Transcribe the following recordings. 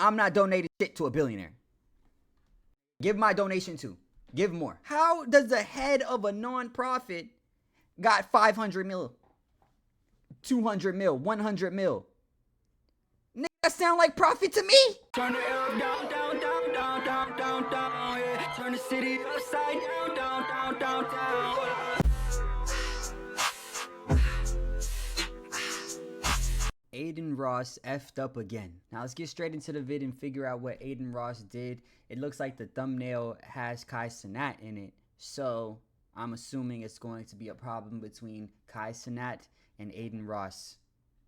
I'm not donating shit to a billionaire. Give my donation to. Give more. How does the head of a non-profit got 500 mil, 200 mil, 100 mil? Nigga, that sound like profit to me. Turn the air down, down, down, down, down, down, down, yeah. Turn the city upside down, down, down, down, down. Adin Ross effed up again. Now let's get straight into the vid and figure out what Adin Ross did. It looks like the thumbnail has Cenats in it, so I'm assuming it's going to be a problem between Cenats and Adin Ross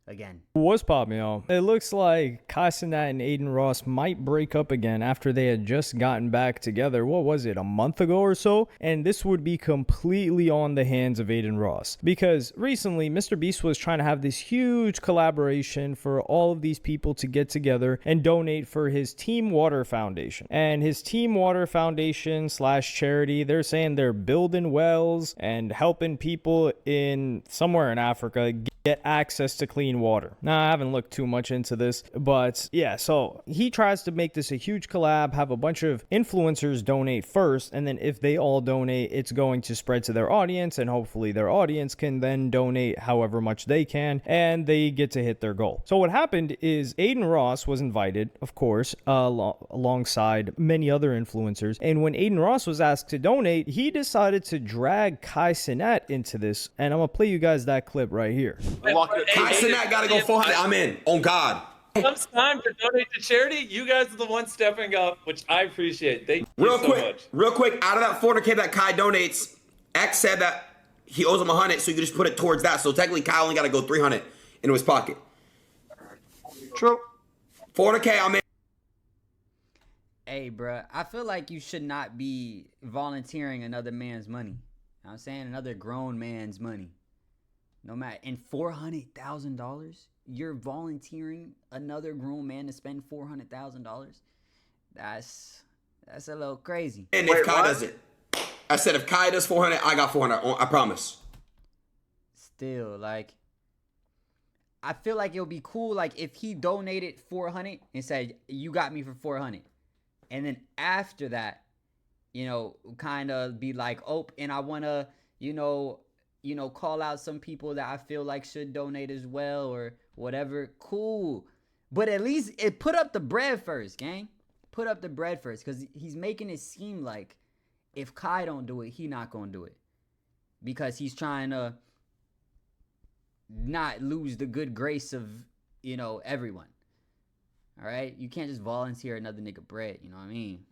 again. What's poppin', y'all? It looks like Cenats and Adin Ross might break up again after they had just gotten back together. What was it, a month ago or so? And this would be completely on the hands of Adin Ross, because recently Mr. Beast was trying to have this huge collaboration for all of these people to get together and donate for his Team Water Foundation. And his Team Water Foundation / charity, they're saying they're building wells and helping people in somewhere in Africa get access to clean water. Now, I haven't looked too much into this, but yeah, so he tries to make this a huge collab, have a bunch of influencers donate first, and then if they all donate, it's going to spread to their audience, and hopefully their audience can then donate however much they can, and they get to hit their goal. So what happened is Adin Ross was invited, of course, alongside many other influencers, and when Adin Ross was asked to donate, he decided to drag Cenats into this, and I'm gonna play you guys that clip right here. Cenats gotta go 400. I'm in. On God. Comes time to donate to charity. You guys are the ones stepping up, which I appreciate. Thank you so much. Real quick. Out of that 400K that Kai donates, X said that he owes him 100, so you can just put it towards that. So technically, Kai only gotta go 300 into his pocket. True. 400K. I'm in. Hey, bruh, I feel like you should not be volunteering another man's money. You know what I'm saying? Another grown man's money. No matter, and $400,000, you're volunteering another grown man to spend $400,000. That's a little crazy. And if Kai does it, I said if Kai does 400, I got 400. I promise. Still, like, I feel like it'll be cool, like, if he donated 400 and said, "You got me for 400," and then after that, you know, kind of be like, "Oh, and I wanna, you know, call out some people that I feel like should donate as well," or whatever. Cool. But at least put up the bread first, gang. Put up the bread first, because he's making it seem like if Kai don't do it, he not going to do it. Because he's trying to not lose the good grace of, you know, everyone. All right? You can't just volunteer another nigga bread, you know what I mean?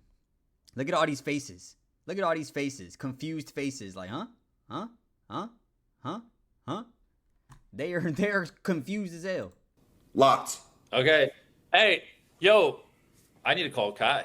Look at all these faces. Look at all these faces. Confused faces. Like, huh? Huh? Huh? Huh? Huh? They're confused as hell. Locked. Okay. Hey, yo, I need to call Kai.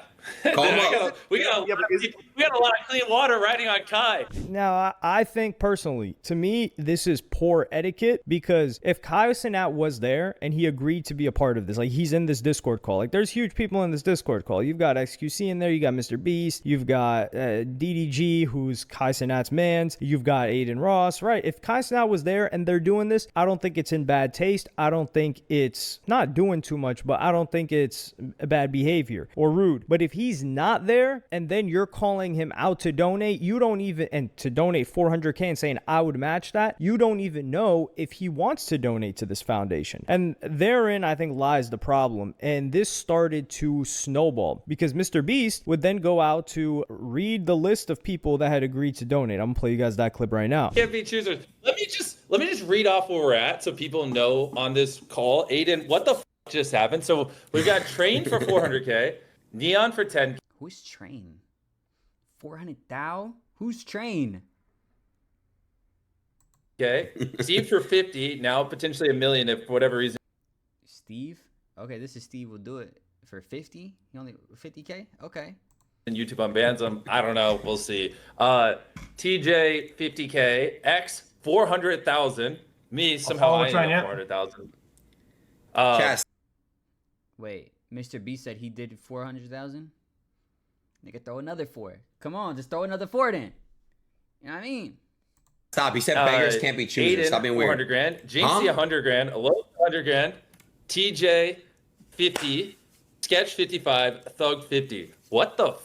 Call him up. We got a lot of clean water riding on Kai. Now, I think personally, to me, this is poor etiquette, because if Cenats was there and he agreed to be a part of this, like he's in this Discord call, like there's huge people in this Discord call. You've got XQC in there, you got Mr. Beast, you've got DDG, who's Cenats' mans, you've got Adin Ross, right? If Cenats was there and they're doing this, I don't think it's in bad taste. I don't think it's not doing too much, but I don't think it's bad behavior or rude. But if he's not there and then you're calling him out to donate, you don't even, and to donate 400K and saying I would match that, you don't even know if he wants to donate to this foundation. And therein, I think, lies the problem. And this started to snowball because Mr. Beast would then go out to read the list of people that had agreed to donate. I'm gonna play you guys that clip right now. Can't be choosers. Let me just read off where we're at so people know on this call. Adin, what the f just happened? So we've got Train for 400K. Neon for 10. Who's Train? 400,000? Who's Train? Okay. Steve for 50. Now potentially $1 million if for whatever reason. Steve? Okay, this is Steve will do it for 50. He only 50K? Okay. And YouTube unbans him. I don't know. We'll see. TJ 50K. X 400,000. Me somehow I know 400,000. Wait. Mr. B said he did 400,000. Nigga, throw another 4. Come on, just throw another 4 then. You know what I mean? Stop. He said beggars can't be choosers. Adin, Stop being weird. 400 grand. Jinxie, 100 grand. Alone, 100 grand. TJ, 50. Sketch 55, Thug 50. What the?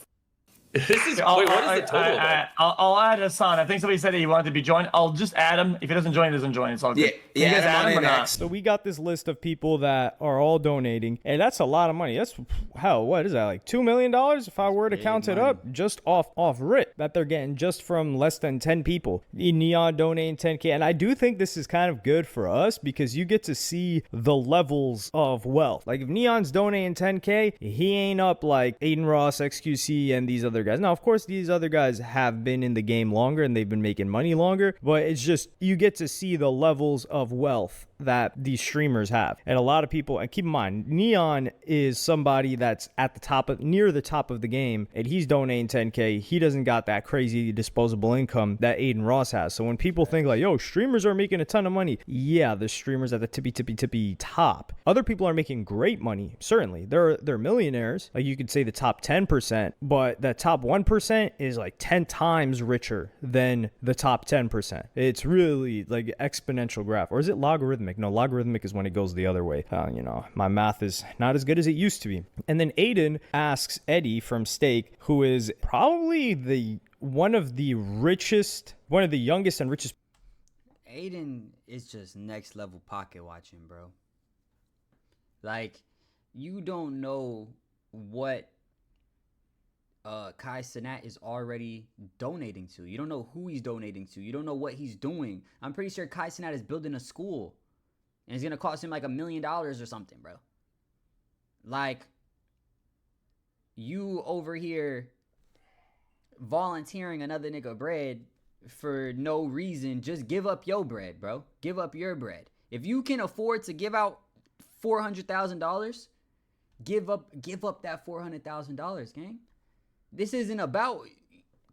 This is Yeah, wait. What is the total? though? I'll add Hassan. I think somebody said he wanted to be joined. I'll just add him. If he doesn't join, he doesn't join. It's all good. Yeah, Can yeah, you guys add him add on him or in, not? X. So we got this list of people that are all donating, and that's a lot of money. That's hell, what is that, like $2 million if I were to Big count it money. up just off rip that they're getting just from less than 10 people. Neon donating 10K, and I do think this is kind of good for us because you get to see the levels of wealth. Like if Neon's donating 10K, he ain't up like Adin Ross, XQC, and these other guys. Now, of course, these other guys have been in the game longer and they've been making money longer, but it's just you get to see the levels of wealth that these streamers have. And a lot of people, and keep in mind, Neon is somebody that's at the top of, near the top of the game, and he's donating 10K. He doesn't got that crazy disposable income that Adin Ross has. So when people think like, yo, streamers are making a ton of money, yeah, the streamers at the tippy top. Other people are making great money, certainly. They're millionaires. Like you could say the top 10%, but that top 1% is like 10 times richer than the top 10%. It's really like exponential graph. Or is it logarithmic? No, logarithmic is when it goes the other way. My math is not as good as it used to be. And then Adin asks Eddie from Stake, who is probably one of the youngest and richest. Adin is just next level pocket watching, bro. Like, you don't know what Kai Cenats is already donating to. You don't know who he's donating to. You don't know what he's doing. I'm pretty sure Kai Cenats is building a school. And it's going to cost him like $1 million or something, bro. Like, you over here volunteering another nigga bread for no reason. Just give up your bread, bro. Give up your bread. If you can afford to give out $400,000, give up that $400,000, gang. This isn't about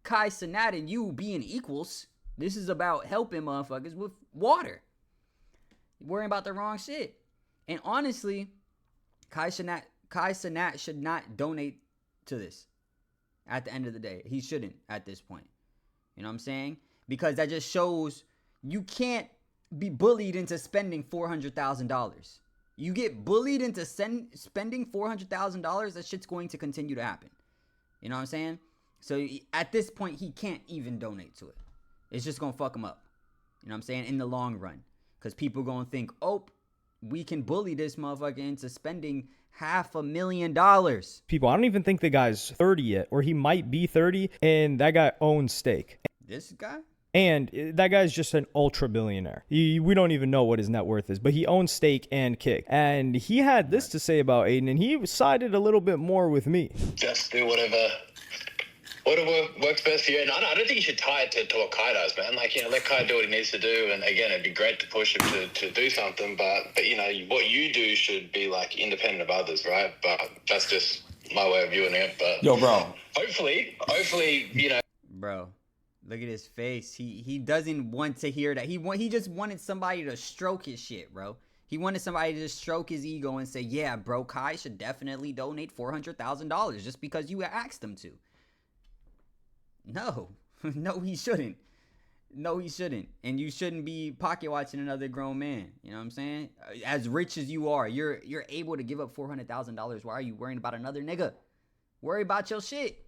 Kai Cenat and you being equals. This is about helping motherfuckers with water. You're worrying about the wrong shit. And honestly, Kai Cenat should not donate to this. At the end of the day, he shouldn't at this point. You know what I'm saying? Because that just shows you can't be bullied into spending $400,000. You get bullied into spending $400,000, that shit's going to continue to happen. You know what I'm saying? So at this point, he can't even donate to it. It's just going to fuck him up. You know what I'm saying? In the long run. Because people going to think, oh, we can bully this motherfucker into spending $500,000. People, I don't even think the guy's 30 yet, or he might be 30, and that guy owns Stake. This guy? And that guy's just an ultra billionaire. We don't even know what his net worth is, but he owns Stake and Kick. And he had this to say about Adin, and he sided a little bit more with me. Just do whatever works best for you. And I don't think you should tie it to what Kai does, man. Like, let Kai do what he needs to do. And again, it'd be great to push him to do something. But what you do should be like independent of others, right? But that's just my way of viewing it. But Yo, bro. Hopefully, Bro, look at his face. He doesn't want to hear that. He just wanted somebody to stroke his shit, bro. He wanted somebody to just stroke his ego and say, yeah, bro, Kai should definitely donate $400,000 just because you asked him to. No. No, he shouldn't. No, he shouldn't. And you shouldn't be pocket watching another grown man. You know what I'm saying? As rich as you are, you're able to give up $400,000. Why are you worrying about another nigga? Worry about your shit.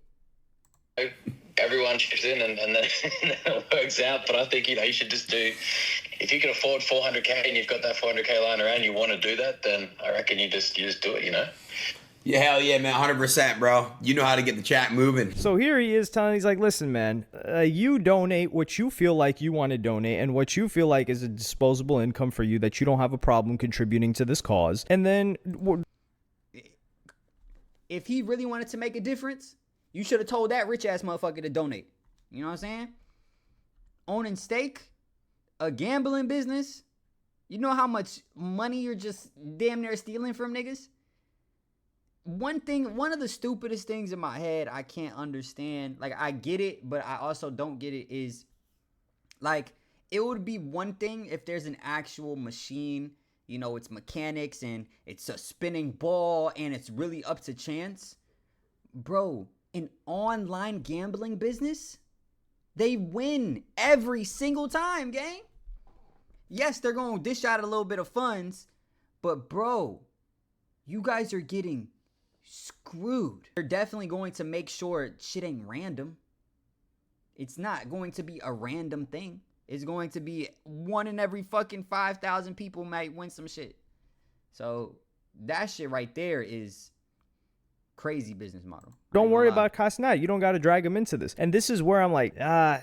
everyone chips in and then it works out. But I think, you should just do, if you can afford 400K and you've got that 400K lying around, you want to do that, then I reckon you just do it, Yeah, hell yeah, man. 100%, bro. You know how to get the chat moving. So here he is he's like, listen, man, you donate what you feel like you want to donate and what you feel like is a disposable income for you that you don't have a problem contributing to this cause. And then if he really wanted to make a difference, you should have told that rich ass motherfucker to donate. You know what I'm saying? Owning Stake, a gambling business. You know how much money you're just damn near stealing from niggas? One of the stupidest things in my head I can't understand, like I get it, but I also don't get it, is like it would be one thing if there's an actual machine, it's mechanics and it's a spinning ball and it's really up to chance. Bro, an online gambling business, they win every single time, gang. Yes, they're going to dish out a little bit of funds, but bro, you guys are getting screwed. They're definitely going to make sure shit ain't random. It's not going to be a random thing. It's going to be one in every fucking 5,000 people might win some shit. So that shit right there is crazy business model. Don't worry about Casanat. You don't got to drag him into this. And this is where I'm like,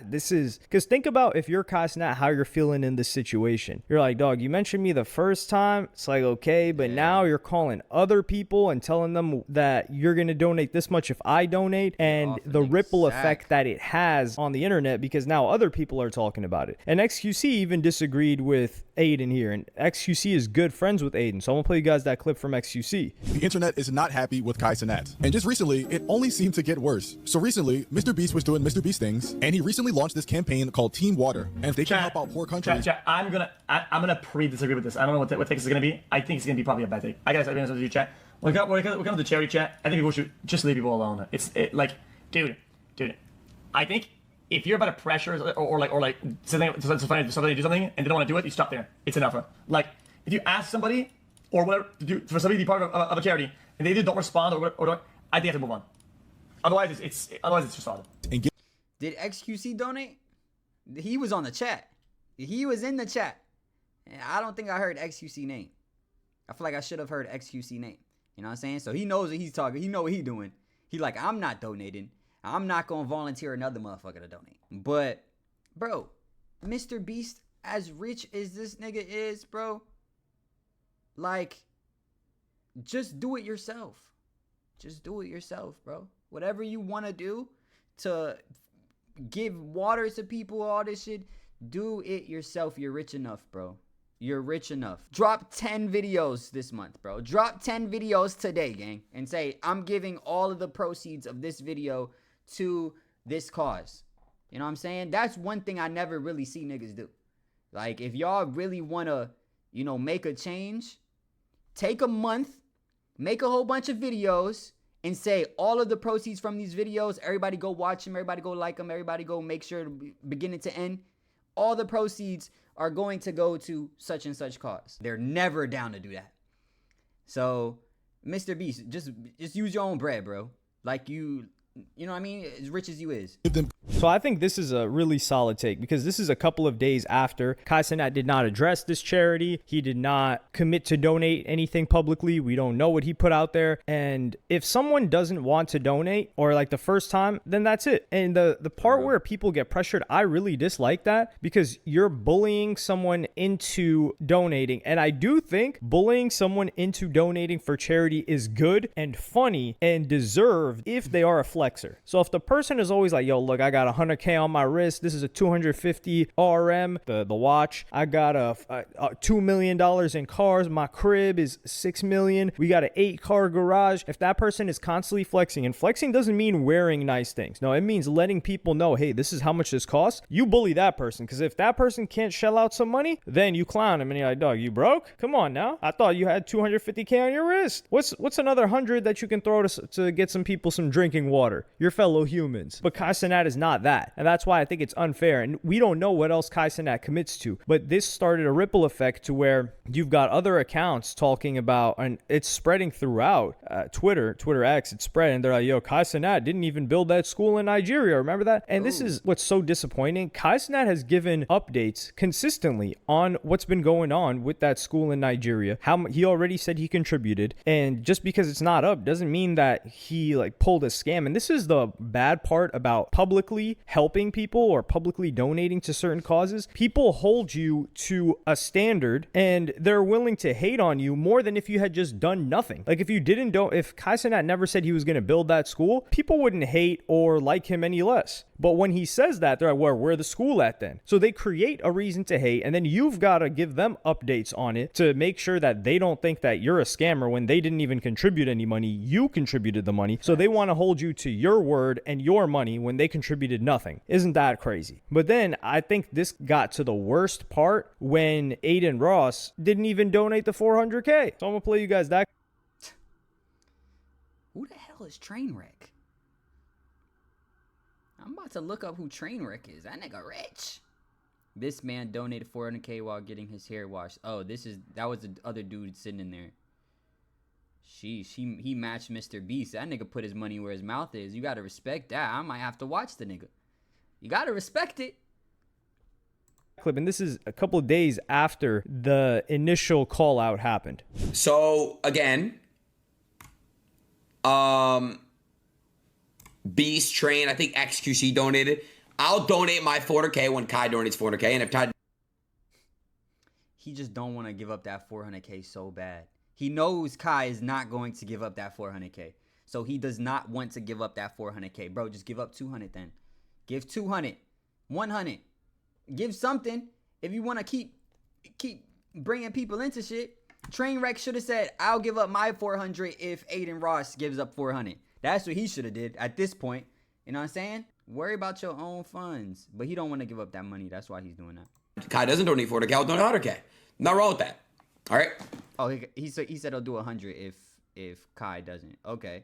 this is... Because think about if you're Casanat, how you're feeling in this situation. You're like, dog, you mentioned me the first time. It's like, okay, but now you're calling other people and telling them that you're going to donate this much if I donate. And the ripple effect that it has on the internet, because now other people are talking about it. And XQC even disagreed with Adin here. And XQC is good friends with Adin. So I'm going to play you guys that clip from XQC. The internet is not happy with Kai Cenats. And just recently, it only seemed to get worse. So recently, Mr. Beast was doing Mr. Beast things, and he recently launched this campaign called Team Water. And if they can help out poor countries... I'm gonna pre-disagree with this. I don't know what take this is gonna be. I think it's gonna be probably a bad take. I gotta say, with you, chat. When it comes to the charity chat, I think people should just leave people alone. Like, dude. I think if you're about to pressure or something to do something and they don't want to do it, you stop there. It's enough. Like, if you ask somebody or whatever for somebody to be part of a charity and they either don't respond or don't, I think you have to move on. Otherwise, it's just odd. Did XQC donate? He was on the chat. He was in the chat. And I don't think I heard XQC name. I feel like I should have heard XQC name. You know what I'm saying? So he knows what he's talking. He know what he's doing. He like, I'm not donating. I'm not going to volunteer another motherfucker to donate. But, bro, Mr. Beast, as rich as this nigga is, bro, like, just do it yourself. Just do it yourself, bro. Whatever you want to do to give water to people, all this shit, do it yourself. You're rich enough, bro. You're rich enough. Drop 10 videos this month, bro. Drop 10 videos today, gang. And say, I'm giving all of the proceeds of this video to this cause. You know what I'm saying? That's one thing I never really see niggas do. Like, if y'all really want to, make a change, take a month, make a whole bunch of videos, and say all of the proceeds from these videos, everybody go watch them, everybody go like them, everybody go make sure beginning to end, all the proceeds are going to go to such and such cause. They're never down to do that. So, Mr. Beast, just use your own bread, bro. Like you know what I mean? As rich as you is. So I think this is a really solid take because this is a couple of days after Kai Cenat did not address this charity. He did not commit to donate anything publicly. We don't know what he put out there. And if someone doesn't want to donate or like the first time, then that's it. And the part where people get pressured, I really dislike that because you're bullying someone into donating. And I do think bullying someone into donating for charity is good and funny and deserved if they are a flexer. So if the person is always like, yo, look, I got 100K on my wrist. This is a 250 RM, the watch. I got a $2 million in cars. My crib is $6 million. We got an 8-car garage. If that person is constantly flexing, and flexing doesn't mean wearing nice things. No, it means letting people know, hey, this is how much this costs. You bully that person because if that person can't shell out some money, then you clown him and you're like, dog, you broke? Come on now. I thought you had 250K on your wrist. What's another 100 that you can throw to get some people some drinking water? Your fellow humans. But Kai Cenat is not that. And that's why I think it's unfair. And we don't know what else Kai Cenat commits to. But this started a ripple effect to where you've got other accounts talking about, and it's spreading throughout Twitter X, it's spreading. They're like, yo, Kai Cenat didn't even build that school in Nigeria. Remember that? And this is what's so disappointing. Kai Cenat has given updates consistently on what's been going on with that school in Nigeria. How he already said he contributed. And just because it's not up doesn't mean that he like pulled a scam. And this is the bad part about publicly helping people or publicly donating to certain causes. People hold you to a standard and they're willing to hate on you more than if you had just done nothing. Like if Kai Cenat never said he was going to build that school, people wouldn't hate or like him any less. But when he says that, they're like, well, where the school at then? So they create a reason to hate, and then you've got to give them updates on it to make sure that they don't think that you're a scammer when they didn't even contribute any money. You contributed the money. So they want to hold you to your word and your money when they contributed nothing. Isn't that crazy? But then I think this got to the worst part when Adin Ross didn't even donate the 400K. So I'm going to play you guys that. Who the hell is Trainwreck? I'm about to look up who Trainwreck is. That nigga rich. This man donated 400K while getting his hair washed. Oh, that was the other dude sitting in there. He matched Mr. Beast. That nigga put his money where his mouth is. You gotta respect that. I might have to watch the nigga. You gotta respect it. Clip, and this is a couple of days after the initial call out happened. So again, Beast, Train, I think XQC donated. I'll donate my 400K when Kai donates 400K, and if Kai, He just don't want to give up that 400K so bad. He knows Kai is not going to give up that 400K. So he does not want to give up that 400K. Bro, just give up 200 then. Give 200. 100. Give something. If you want to keep bringing people into shit. Trainwreck should have said, I'll give up my 400 if Adin Ross gives up 400. That's what he should have did at this point. You know what I'm saying? Worry about your own funds. But he don't want to give up that money. That's why he's doing that. Kai doesn't donate 400K, I'll donate 100K. Not wrong with that. All right? Oh, he said he'll do 100 if Kai doesn't. Okay.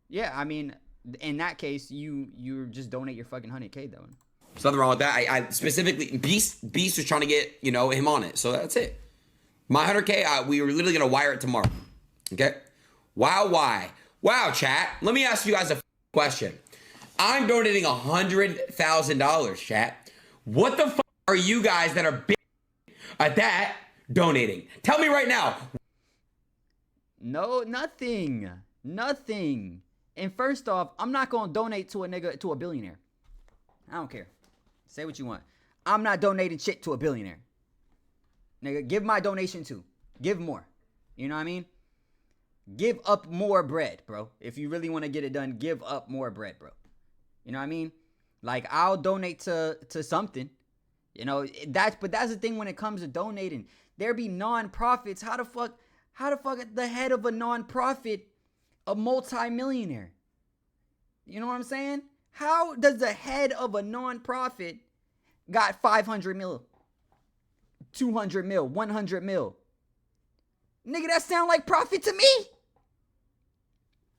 Yeah, I mean, in that case, you just donate your fucking 100K though. There's nothing wrong with that. I specifically, Beast was trying to get, him on it. So that's it. My 100K, we were literally going to wire it tomorrow. Okay? Wow, why? Wow, chat. Let me ask you guys a question. I'm donating $100,000, chat. What the fuck are you guys that are big at that donating? Tell me right now. No, nothing. Nothing. And first off, I'm not going to donate to a billionaire. I don't care. Say what you want. I'm not donating shit to a billionaire. Nigga, give my donation too. Give more. You know what I mean? Give up more bread, bro. If you really want to get it done, give up more bread, bro. You know what I mean? Like, I'll donate to something. But that's the thing when it comes to donating. There be non-profits. How the fuck the head of a non-profit a multi-millionaire? You know what I'm saying? How does the head of a non-profit got 500 mil, 200 mil, 100 mil? Nigga, that sound like profit to me.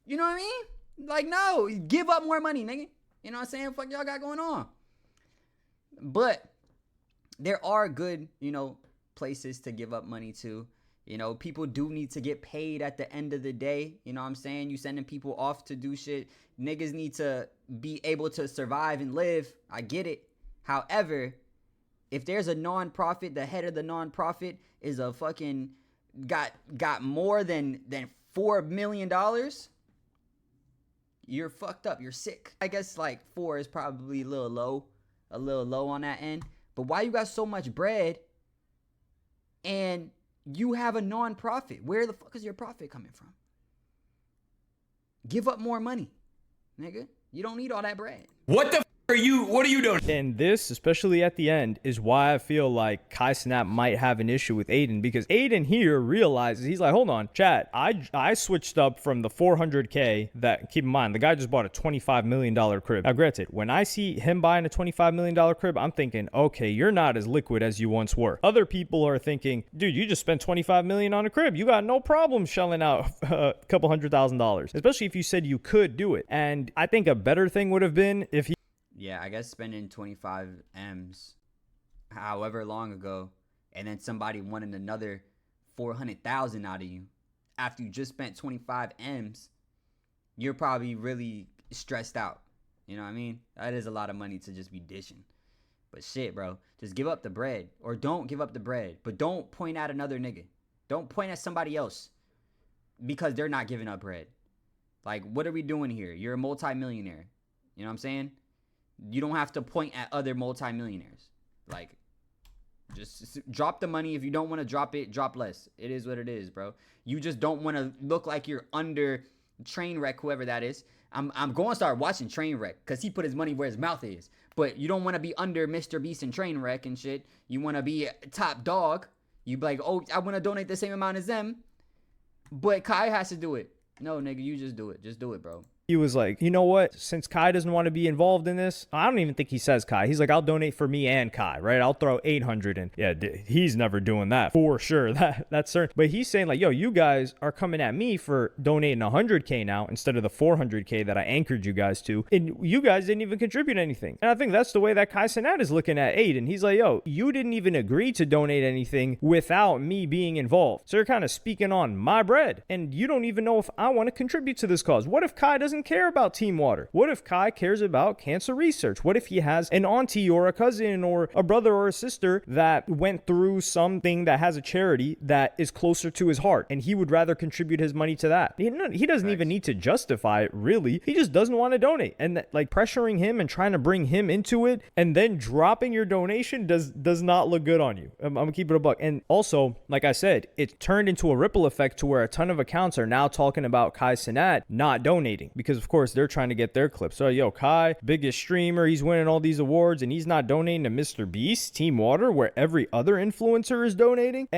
You know what I mean? Like, no, give up more money, nigga. You know what I'm saying? Fuck y'all got going on. But there are good, places to give up money to. People do need to get paid at the end of the day. You know what I'm saying? You sending people off to do shit. Niggas need to be able to survive and live. I get it. However, if there's a non-profit, the head of the non-profit is a fucking got more than $4 million, you're fucked up. You're sick. I guess like 4 is probably a little low on that end. But why you got so much bread and you have a non-profit? Where the fuck is your profit coming from? Give up more money, nigga. You don't need all that bread. What are you doing? And this, especially at the end, is why I feel like Kai Cenat might have an issue with Adin, because Adin here realizes, he's like, hold on, chat, I switched up from the 400K that, keep in mind, the guy just bought a $25 million crib. Now, granted, when I see him buying a $25 million crib, I'm thinking, okay, you're not as liquid as you once were. Other people are thinking, dude, you just spent $25 million on a crib. You got no problem shelling out a couple $100,000, especially if you said you could do it. And I think a better thing would have been if he Yeah, I guess spending 25 M's however long ago, and then somebody wanted another 400,000 out of you after you just spent 25 M's, you're probably really stressed out. You know what I mean? That is a lot of money to just be dishing. But shit, bro, just give up the bread, or don't give up the bread, but don't point at another nigga. Don't point at somebody else because they're not giving up bread. Like, what are we doing here? You're a multi-millionaire. You know what I'm saying? You don't have to point at other multimillionaires. Like, just drop the money. If you don't want to drop it, drop less. It is what it is, bro. You just don't want to look like you're under Trainwreck, whoever that is. I'm going to start watching Trainwreck because he put his money where his mouth is. But you don't want to be under Mr. Beast and Trainwreck and shit. You want to be top dog. You be like, oh, I want to donate the same amount as them. But Kai has to do it. No, nigga, you just do it. Just do it, bro. He was like, you know what? Since Kai doesn't want to be involved in this, I don't even think he says Kai. He's like, I'll donate for me and Kai, right? I'll throw 800 in. Yeah, he's never doing that for sure. That's certain. But he's saying like, yo, you guys are coming at me for donating 100K now instead of the 400K that I anchored you guys to, and you guys didn't even contribute anything. And I think that's the way that Kai Cenat is looking at Adin. He's like, yo, you didn't even agree to donate anything without me being involved. So you're kind of speaking on my bread, and you don't even know if I want to contribute to this cause. What if Kai doesn't care about Team Water? What if Kai cares about cancer research? What if he has an auntie or a cousin or a brother or a sister that went through something that has a charity that is closer to his heart, and he would rather contribute his money to that? He doesn't even need to justify it, really. He just doesn't want to donate. And like pressuring him and trying to bring him into it and then dropping your donation does not look good on you. I'm gonna keep it a buck. And also, like I said, it turned into a ripple effect to where a ton of accounts are now talking about Kai Cenat not donating, because of course they're trying to get their clips. So yo, Kai, biggest streamer, he's winning all these awards and he's not donating to Mr. Beast, Team Water, where every other influencer is donating.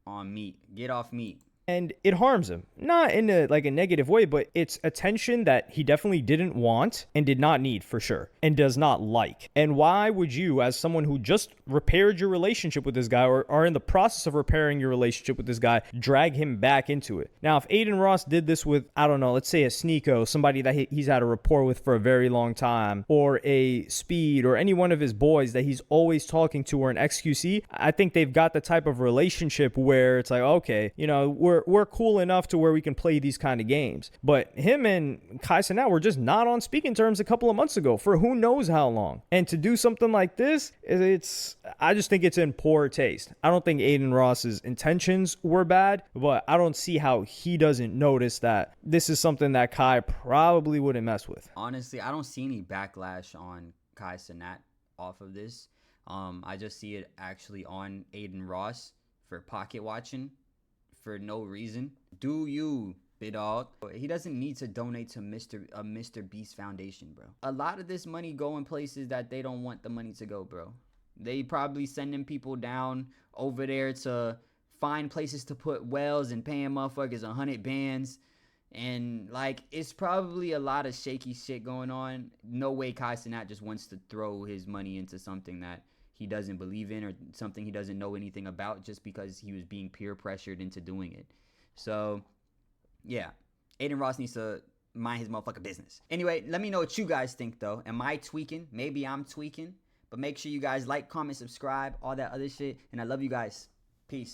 On meat. Get off meat. And it harms him, not in a negative way, but it's attention that he definitely didn't want and did not need for sure, and does not like. And why would you, as someone who just repaired your relationship with this guy or are in the process of repairing your relationship with this guy, drag him back into it? Now, if Adin Ross did this with, I don't know, let's say a Sneeko, somebody that he's had a rapport with for a very long time, or a Speed, or any one of his boys that he's always talking to, or an XQC, I think they've got the type of relationship where it's like, okay, you know, we're cool enough to where we can play these kind of games. But him and Kai Cenat were just not on speaking terms a couple of months ago for who knows how long. And to do something like this, I just think it's in poor taste. I don't think Adin Ross's intentions were bad, but I don't see how he doesn't notice that this is something that Kai probably wouldn't mess with. Honestly, I don't see any backlash on Kai Cenat off of this. I just see it actually on Adin Ross for pocket watching for no reason. Do you, big dog? He doesn't need to donate to Mr. Beast Foundation, bro. A lot of this money go in places that they don't want the money to go, bro. They probably sending people down over there to find places to put wells and paying motherfuckers 100 bands. And like, it's probably a lot of shaky shit going on. No way Kai Cenat just wants to throw his money into something that he doesn't believe in or something he doesn't know anything about just because he was being peer pressured into doing it. So, yeah, Adin Ross needs to mind his motherfucking business. Anyway, let me know what you guys think, though. Am I tweaking? Maybe I'm tweaking. But make sure you guys like, comment, subscribe, all that other shit. And I love you guys. Peace.